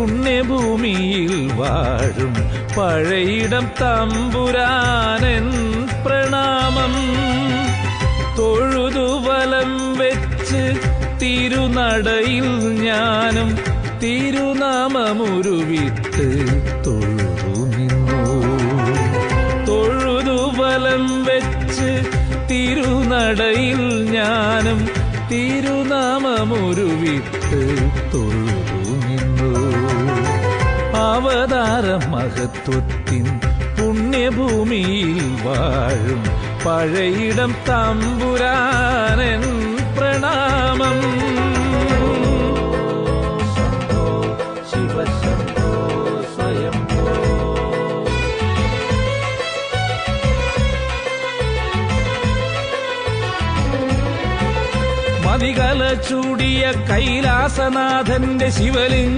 പുണ്യഭൂമിയിൽ വാഴും പഴയിടം തമ്പുരാനൻ പ്രണാമം. തൊഴുതു വലം വെച്ച് തിരുനടയിൽ ഞാനും തിരുനാമമുരുവിട്ട് തൊഴുതു നിന്നു. തൊഴുതു വലം വെച്ച് തിരുനടയിൽ ഞാനും തിരുനാമമുരുവിട്ട് തൊഴുതു നിന്നു. അവതാര മഹത്വത്തിൻ പുണ്യഭൂമിയിൽ വാഴും പഴയിടം തമ്പുരാനൻ പ്രണാമം. മതികല ചൂടിയ കൈലാസനാഥന്റെ ശിവലിംഗ